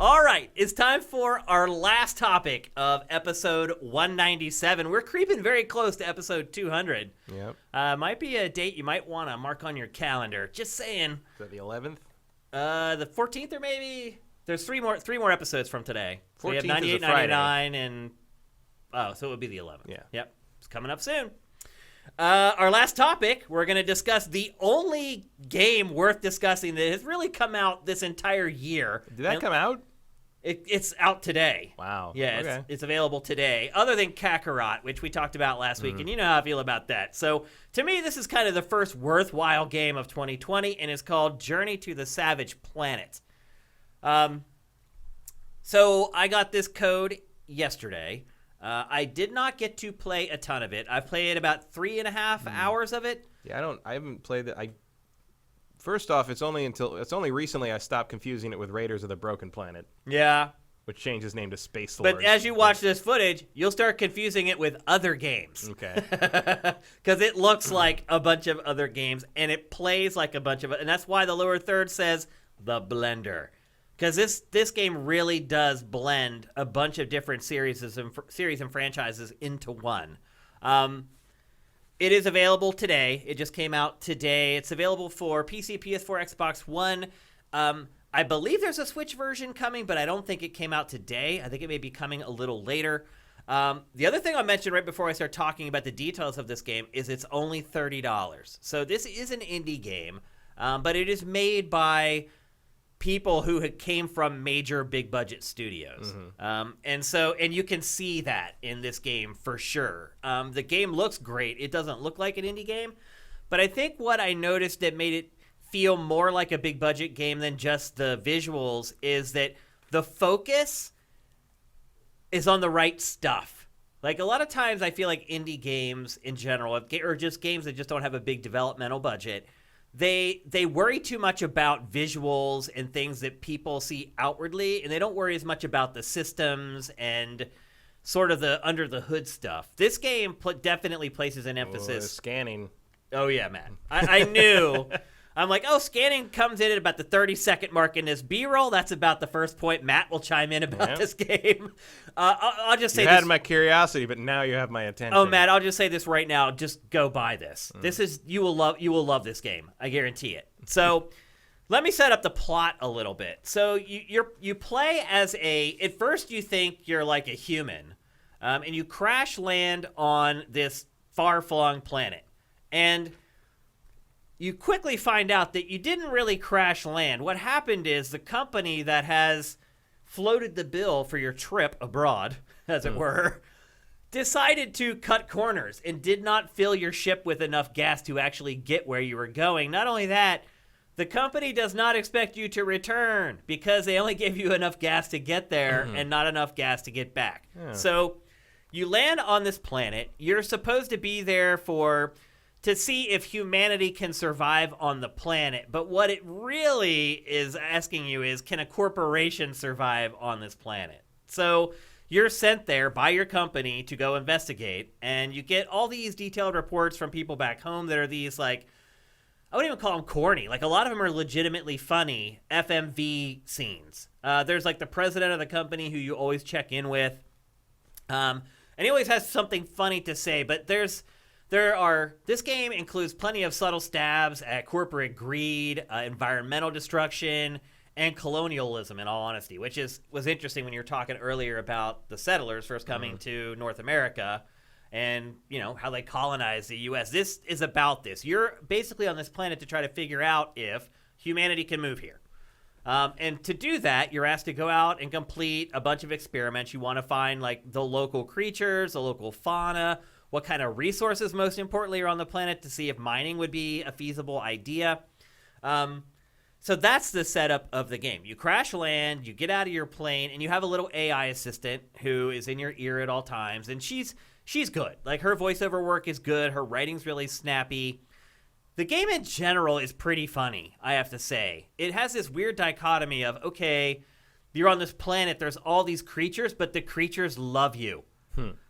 All right, it's time for our last topic of episode 197. We're creeping very close to episode 200. Yep. Might be a date you might want to mark on your calendar. Just saying. Is that the 11th? The 14th or maybe? There's three more episodes from today. So we have 98, is a Friday. 99, and... Oh, so it would be the 11th. Yeah. Yep. It's coming up soon. Our last topic, we're going to discuss the only game worth discussing that has really come out this entire year. Did that come out? It's out today. Wow. Yeah, okay. it's available today, other than Kakarot, which we talked about last week, and you know how I feel about that. So, to me, this is kind of the first worthwhile game of 2020, and it's called Journey to the Savage Planet. So, I got this code yesterday. I did not get to play a ton of it. I played about 3.5 hours of it. Yeah, I haven't played it. First off, it's only recently I stopped confusing it with Raiders of the Broken Planet. Yeah. Which changed his name to Space Lords. But as you watch this footage, you'll start confusing it with other games. Okay. Because it looks like a bunch of other games, and it plays like a bunch of it. And that's why the lower third says the blender. Because this game really does blend a bunch of different series and franchises into one. It is available today. It just came out today. It's available for PC, PS4, Xbox One. I believe there's a Switch version coming, but I don't think it came out today. I think it may be coming a little later. The other thing I mentioned right before I start talking about the details of this game is it's only $30. So this is an indie game, but it is made by people who came from major big budget studios. And you can see that in this game for sure. The game looks great. It doesn't look like an indie game, but I think what I noticed that made it feel more like a big budget game than just the visuals is that the focus is on the right stuff. Like a lot of times I feel like indie games in general, or just games that just don't have a big developmental budget, they worry too much about visuals and things that people see outwardly, and they don't worry as much about the systems and sort of the under the hood stuff. This game definitely places an emphasis. Scanning. Oh yeah, man. I knew. I'm like, scanning comes in at about the 30-second mark in this B-roll. That's about the first point. Matt will chime in about this game. I'll just say you had my curiosity, but now you have my attention. Oh, Matt, I'll just say this right now. Just go buy this. This is you will love this game. I guarantee it. So, let me set up the plot a little bit. So you play as at first you think you're like a human, and you crash land on this far-flung planet, and you quickly find out that you didn't really crash land. What happened is the company that has floated the bill for your trip abroad, as it were, decided to cut corners and did not fill your ship with enough gas to actually get where you were going. Not only that, the company does not expect you to return because they only gave you enough gas to get there and not enough gas to get back. Yeah. So you land on this planet. You're supposed to be there to see if humanity can survive on the planet. But what it really is asking you is, can a corporation survive on this planet? So you're sent there by your company to go investigate, and you get all these detailed reports from people back home that are these, like, I wouldn't even call them corny. Like, a lot of them are legitimately funny FMV scenes. There's, like, the president of the company who you always check in with. And he always has something funny to say, but this game includes plenty of subtle stabs at corporate greed, environmental destruction, and colonialism, in all honesty, which was interesting when you were talking earlier about the settlers first coming to North America and, how they colonized the U.S. This is about this. You're basically on this planet to try to figure out if humanity can move here. And to do that, you're asked to go out and complete a bunch of experiments. You want to find, like, the local creatures, the local fauna, what kind of resources, most importantly, are on the planet to see if mining would be a feasible idea. So that's the setup of the game. You crash land, you get out of your plane, and you have a little AI assistant who is in your ear at all times, and she's good. Like, her voiceover work is good. Her writing's really snappy. The game in general is pretty funny, I have to say. It has this weird dichotomy of, okay, you're on this planet, there's all these creatures, but the creatures love you.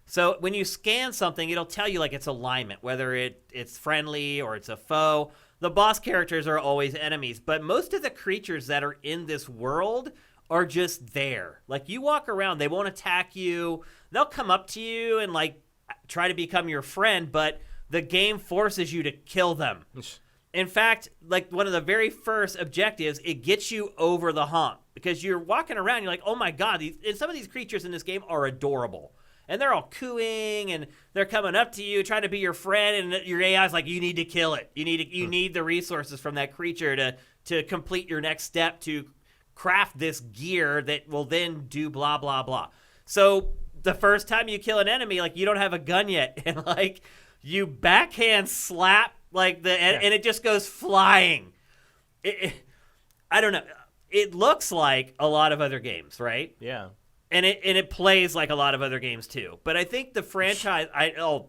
So when you scan something, it'll tell you, like, its alignment, whether it's friendly or it's a foe. The boss characters are always enemies, but most of the creatures that are in this world are just there. Like, you walk around, they won't attack you. They'll come up to you and, like, try to become your friend, but the game forces you to kill them. In fact, like, one of the very first objectives, it gets you over the hump because you're walking around, you're like, oh my God, and some of these creatures in this game are adorable. And they're all cooing, and they're coming up to you, trying to be your friend, and your AI's like, you need to kill it. You need the resources from that creature to complete your next step to craft this gear that will then do blah, blah, blah. So the first time you kill an enemy, like, you don't have a gun yet, and, like, you backhand slap, like, and it just goes flying. I don't know. It looks like a lot of other games, right? Yeah. And it plays like a lot of other games too. But I think the franchise,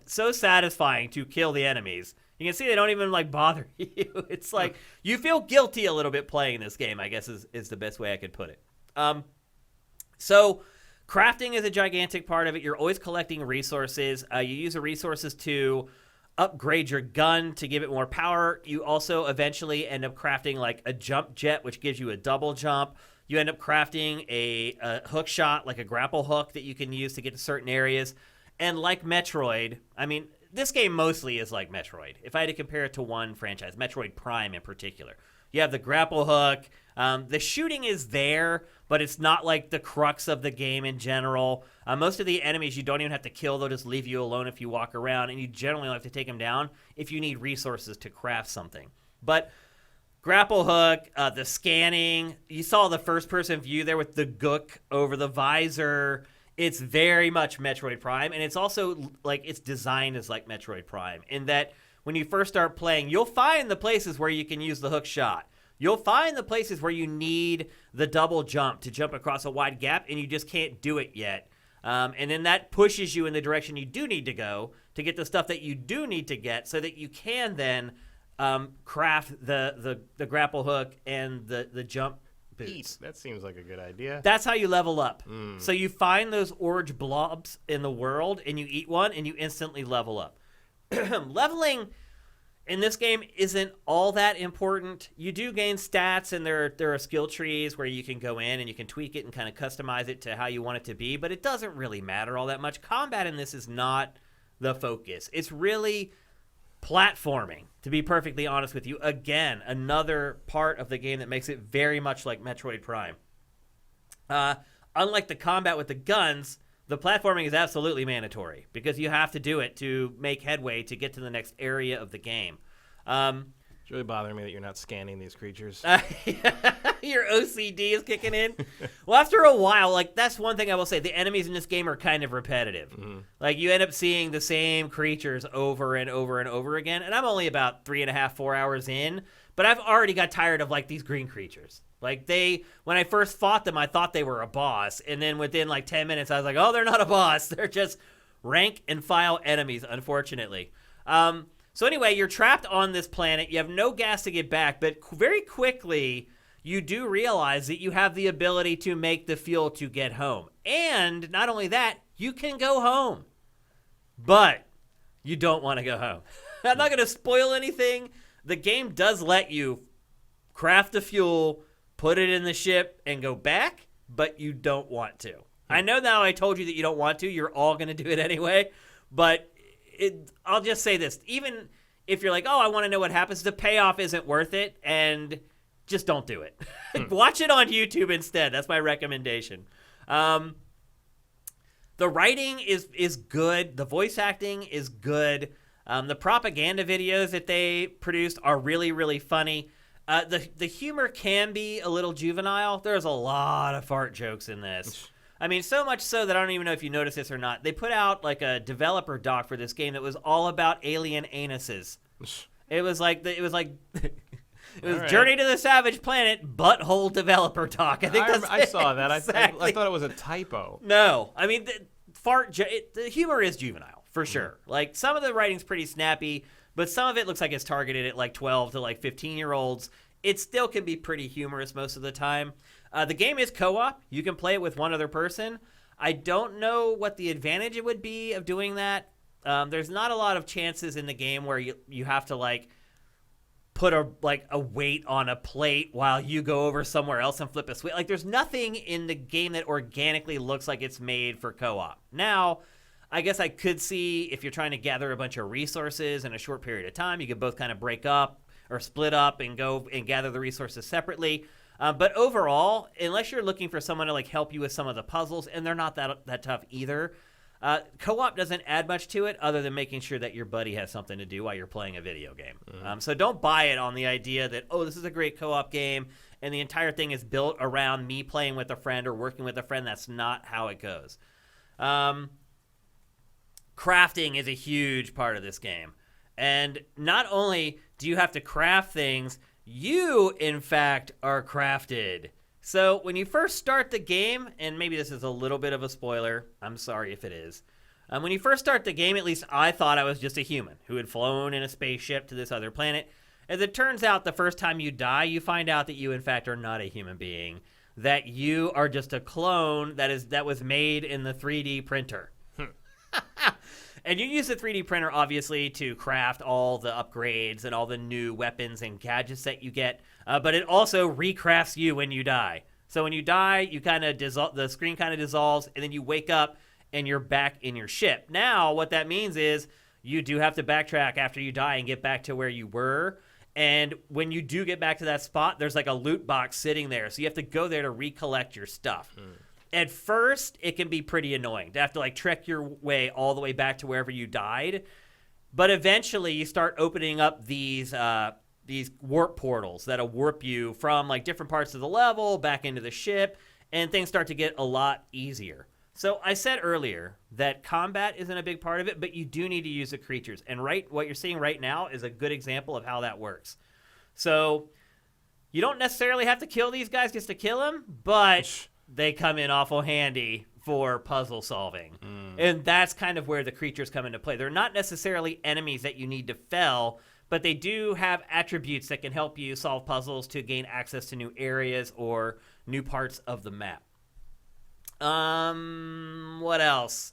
so satisfying to kill the enemies. You can see they don't even like bother you. It's like you feel guilty a little bit playing this game, I guess is the best way I could put it. So crafting is a gigantic part of it. You're always collecting resources. You use the resources to upgrade your gun to give it more power. You also eventually end up crafting like a jump jet, which gives you a double jump. You end up crafting a hook shot, like a grapple hook that you can use to get to certain areas. And like Metroid, I mean, this game mostly is like Metroid. If I had to compare it to one franchise, Metroid Prime in particular, you have the grapple hook. The shooting is there, but it's not like the crux of the game in general. Most of the enemies you don't even have to kill. They'll just leave you alone if you walk around, and you generally have to take them down if you need resources to craft something. But grapple hook, the scanning, you saw the first-person view there with the gook over the visor. It's very much Metroid Prime, and it's also like it's designed as like Metroid Prime in that when you first start playing, you'll find the places where you can use the hook shot. You'll find the places where you need the double jump to jump across a wide gap, and you just can't do it yet. And then that pushes you in the direction you do need to go to get the stuff that you do need to get so that you can then craft the grapple hook and the jump boots. That seems like a good idea. That's how you level up. So you find those orange blobs in the world, and you eat one, and you instantly level up. Leveling in this game isn't all that important. You do gain stats, and there are skill trees where you can go in and you can tweak it and kind of customize it to how you want it to be, but it doesn't really matter all that much. Combat in this is not the focus. It's really platforming, to be perfectly honest with you. Again, another part of the game that makes it very much like Metroid Prime. Unlike the combat with the guns, the platforming is absolutely mandatory because you have to do it to make headway to get to the next area of the game. It's really bothering me that you're not scanning these creatures. Your OCD is kicking in. Well, after a while, like, that's one thing I will say. The enemies in this game are kind of repetitive. Mm-hmm. Like, you end up seeing the same creatures over and over and over again. And I'm only about 3.5, 4 hours in, but I've already got tired of, like, these green creatures. Like, when I first fought them, I thought they were a boss. And then within, like, 10 minutes, I was like, oh, they're not a boss. They're just rank and file enemies, unfortunately. So anyway, you're trapped on this planet. You have no gas to get back, but very quickly you do realize that you have the ability to make the fuel to get home. And not only that, you can go home. But you don't want to go home. I'm not going to spoil anything. The game does let you craft the fuel, put it in the ship, and go back, but you don't want to. I know now I told you that you don't want to. You're all going to do it anyway, but I'll just say this. Even if you're like, oh, I want to know what happens, the payoff isn't worth it, and just don't do it. Watch it on YouTube instead. That's my recommendation. The writing is good. The voice acting is good. The propaganda videos that they produced are really, really funny. The humor can be a little juvenile. There's a lot of fart jokes in this. I mean, so much so that I don't even know if you noticed this or not. They put out like a developer doc for this game that was all about alien anuses. It was like Right. Journey to the Savage Planet butthole developer talk. I think I saw that. Exactly. I thought it was a typo. No, I mean the humor is juvenile for sure. Like, some of the writing's pretty snappy, but some of it looks like it's targeted at like 12 to like 15-year-olds. It still can be pretty humorous most of the time. The game is co-op. You can play it with one other person. I don't know what the advantage it would be of doing that. There's not a lot of chances in the game where you have to, like, put a weight on a plate while you go over somewhere else and flip a switch. Like, there's nothing in the game that organically looks like it's made for co-op. Now, I guess I could see if you're trying to gather a bunch of resources in a short period of time, you could both kind of break up or split up and go and gather the resources separately. But overall, unless you're looking for someone to like help you with some of the puzzles, and they're not that tough either, co-op doesn't add much to it other than making sure that your buddy has something to do while you're playing a video game. So don't buy it on the idea that, oh, this is a great co-op game and the entire thing is built around me playing with a friend or working with a friend. That's not how it goes. Crafting is a huge part of this game. And not only do you have to craft things, you, in fact, are crafted. So when you first start the game, and maybe this is a little bit of a spoiler, I'm sorry if it is. When you first start the game, at least I thought I was just a human who had flown in a spaceship to this other planet. As it turns out, the first time you die, you find out that you, in fact, are not a human being, that you are just a clone that was made in the 3D printer. And you use the 3D printer, obviously, to craft all the upgrades and all the new weapons and gadgets that you get. But it also recrafts you when you die. So when you die, you the screen kind of dissolves, and then you wake up and you're back in your ship. Now, what that means is you do have to backtrack after you die and get back to where you were. And when you do get back to that spot, there's like a loot box sitting there. So you have to go there to recollect your stuff. At first, it can be pretty annoying to have to like trek your way all the way back to wherever you died. But eventually, you start opening up these warp portals that'll warp you from like different parts of the level back into the ship, and things start to get a lot easier. So I said earlier that combat isn't a big part of it, but you do need to use the creatures. And what you're seeing right now is a good example of how that works. So you don't necessarily have to kill these guys just to kill them, but they come in awful handy for puzzle solving. And that's kind of where the creatures come into play. They're not necessarily enemies that you need to fell, but they do have attributes that can help you solve puzzles to gain access to new areas or new parts of the map. What else?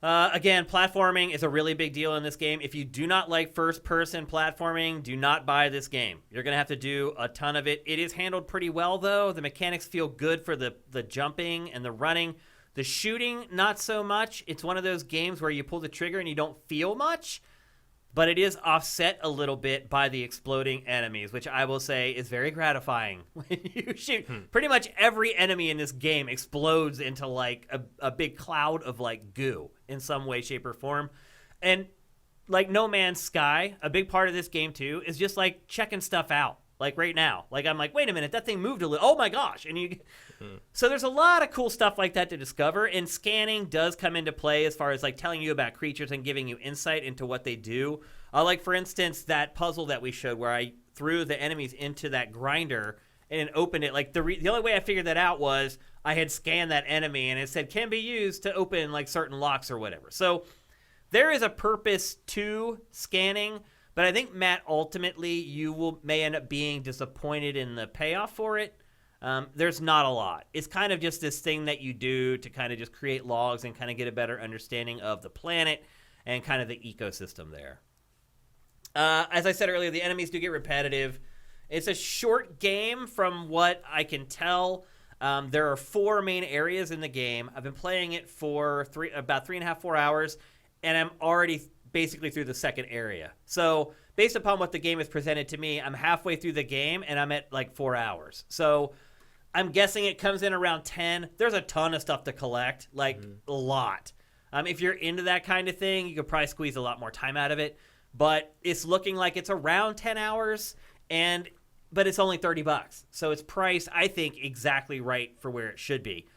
Again, platforming is a really big deal in this game. If you do not like first-person platforming, do not buy this game. You're going to have to do a ton of it. It is handled pretty well, though. The mechanics feel good for the jumping and the running. The shooting, not so much. It's one of those games where you pull the trigger and you don't feel much, but it is offset a little bit by the exploding enemies, which I will say is very gratifying. When you shoot, pretty much every enemy in this game explodes into like a big cloud of like goo in some way, shape, or form. And like No Man's Sky, a big part of this game too is just like checking stuff out. Like right now, like I'm like, wait a minute, that thing moved a little. Oh my gosh! And so there's a lot of cool stuff like that to discover. And scanning does come into play as far as like telling you about creatures and giving you insight into what they do. Like for instance, that puzzle that we showed where I threw the enemies into that grinder and opened it. Like the only way I figured that out was I had scanned that enemy and it said can be used to open like certain locks or whatever. So there is a purpose to scanning. But I think, Matt, ultimately, you may end up being disappointed in the payoff for it. There's not a lot. It's kind of just this thing that you do to kind of just create logs and kind of get a better understanding of the planet and kind of the ecosystem there. As I said earlier, the enemies do get repetitive. It's a short game from what I can tell. There are 4 main areas in the game. I've been playing it for about 3.5, 4 hours, and I'm already basically through the second area. So based upon what the game has presented to me, I'm halfway through the game and I'm at like 4 hours. So I'm guessing it comes in around 10. There's a ton of stuff to collect, like a lot. If you're into that kind of thing, you could probably squeeze a lot more time out of it. But it's looking like it's around 10 hours, but it's only $30. So it's priced, I think, exactly right for where it should be.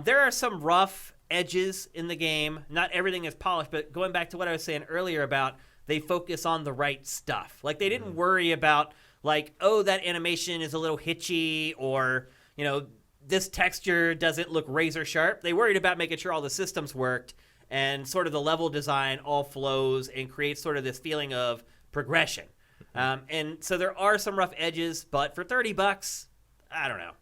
There are some rough edges in the game. Not everything is polished, but going back to what I was saying earlier about they focus on the right stuff. Like they didn't worry about like, oh, that animation is a little hitchy or, you know, this texture doesn't look razor sharp. They worried about making sure all the systems worked and sort of the level design all flows and creates sort of this feeling of progression. And so there are some rough edges, but for $30, I don't know.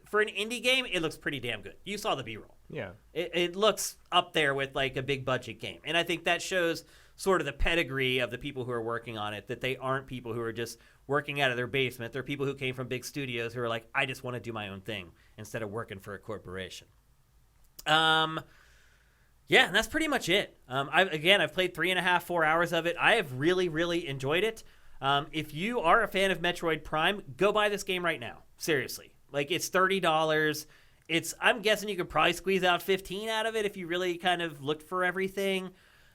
For an indie game, it looks pretty damn good. You saw the B-roll. Yeah. It looks up there with like a big budget game. And I think that shows sort of the pedigree of the people who are working on it, that they aren't people who are just working out of their basement. They're people who came from big studios who are like, I just want to do my own thing instead of working for a corporation. Yeah, and that's pretty much it. I've played 3.5, 4 hours of it. I have really, really enjoyed it. If you are a fan of Metroid Prime, go buy this game right now. Seriously. Like, it's $30. I'm guessing you could probably squeeze out 15 out of it if you really kind of looked for everything.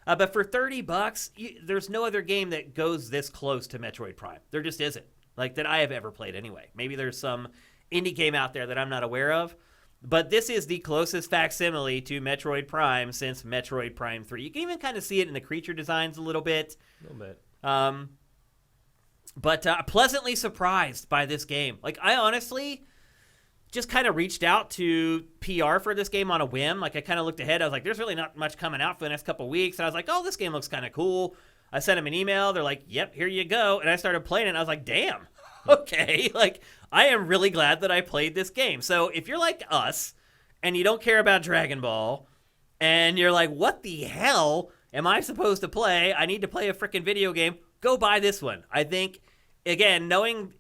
But for $30, there's no other game that goes this close to Metroid Prime. There just isn't. Like, that I have ever played anyway. Maybe there's some indie game out there that I'm not aware of. But this is the closest facsimile to Metroid Prime since Metroid Prime 3. You can even kind of see it in the creature designs a little bit. A little bit. But pleasantly surprised by this game. Like, I honestly just kind of reached out to PR for this game on a whim. Like, I kind of looked ahead. I was like, there's really not much coming out for the next couple weeks. And I was like, oh, this game looks kind of cool. I sent them an email. They're like, yep, here you go. And I started playing it. And I was like, damn. Okay. Like, I am really glad that I played this game. So if you're like us and you don't care about Dragon Ball and you're like, what the hell am I supposed to play? I need to play a freaking video game. Go buy this one. I think, again, knowing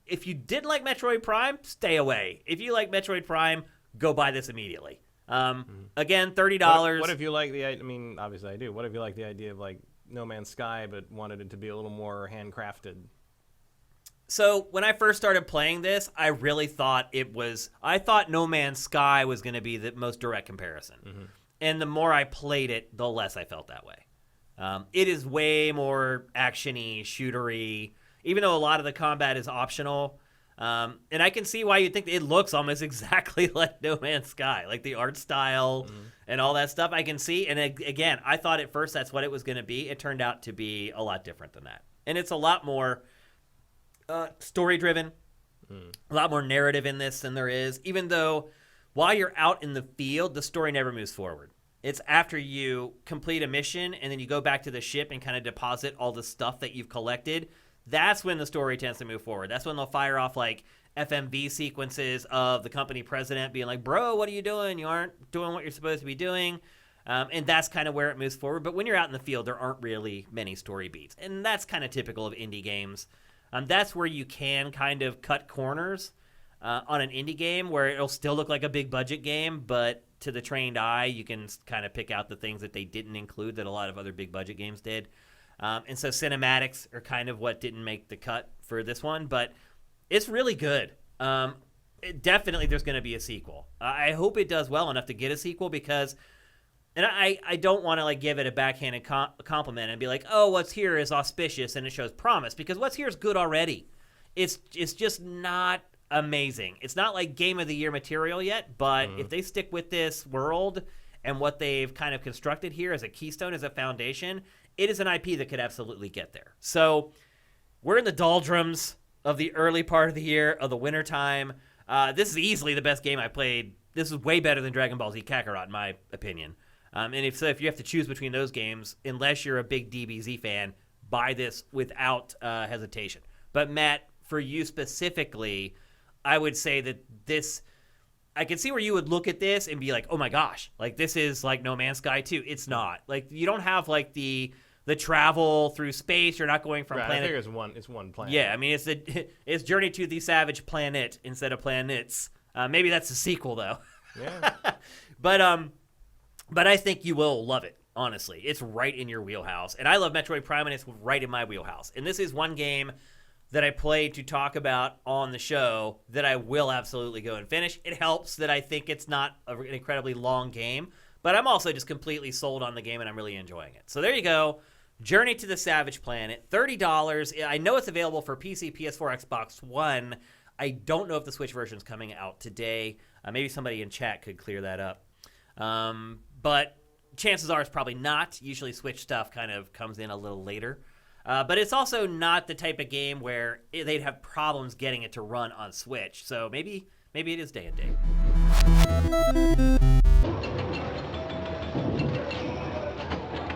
if you didn't like Metroid Prime, stay away. If you like Metroid Prime, go buy this immediately. Again, $30. What if you like the, I mean, obviously I do. What if you like the idea of like No Man's Sky but wanted it to be a little more handcrafted? So when I first started playing this, I really thought I thought No Man's Sky was going to be the most direct comparison. Mm-hmm. And the more I played it, the less I felt that way. It is way more action-y, shootery, even though a lot of the combat is optional. And I can see why you'd think it looks almost exactly like No Man's Sky, like the art style and all that stuff I can see. And again, I thought at first that's what it was going to be. It turned out to be a lot different than that. And it's a lot more story-driven, a lot more narrative in this than there is, even though while you're out in the field, the story never moves forward. It's after you complete a mission and then you go back to the ship and kind of deposit all the stuff that you've collected. That's when the story tends to move forward. That's when they'll fire off like FMV sequences of the company president being like, bro, what are you doing? You aren't doing what you're supposed to be doing. And that's kind of where it moves forward. But when you're out in the field, there aren't really many story beats. And that's kind of typical of indie games. That's where you can kind of cut corners on an indie game where it'll still look like a big budget game, but to the trained eye, you can kind of pick out the things that they didn't include that a lot of other big budget games did. And so cinematics are kind of what didn't make the cut for this one, but it's really good. Definitely there's going to be a sequel. I hope it does well enough to get a sequel because, and I don't want to like give it a backhanded compliment and be like, oh, what's here is auspicious and it shows promise, because what's here is good already. It's just not amazing. It's not like Game of the Year material yet, but if they stick with this world and what they've kind of constructed here as a keystone, as a foundation, it is an IP that could absolutely get there. So we're in the doldrums of the early part of the year, of the wintertime. This is easily the best game I played. This is way better than Dragon Ball Z Kakarot, in my opinion. And if you have to choose between those games, unless you're a big DBZ fan, buy this without hesitation. But Matt, for you specifically, I would say that this, I can see where you would look at this and be like, oh my gosh, like this is like No Man's Sky 2. It's not. Like you don't have like the travel through space. You're not going from planet. I figure it's one planet. Yeah, I mean it's Journey to the Savage Planet instead of planets. Maybe that's a sequel though. Yeah. But I think you will love it, honestly. It's right in your wheelhouse. And I love Metroid Prime, and it's right in my wheelhouse. And this is one game that I played to talk about on the show that I will absolutely go and finish. It helps that I think it's not an incredibly long game, but I'm also just completely sold on the game, and I'm really enjoying it. So there you go. Journey to the Savage Planet, $30. I know it's available for PC, PS4, Xbox One. I don't know if the Switch version is coming out today. Maybe somebody in chat could clear that up. But chances are it's probably not. Usually Switch stuff kind of comes in a little later. But it's also not the type of game where they'd have problems getting it to run on Switch. So maybe it is day and date.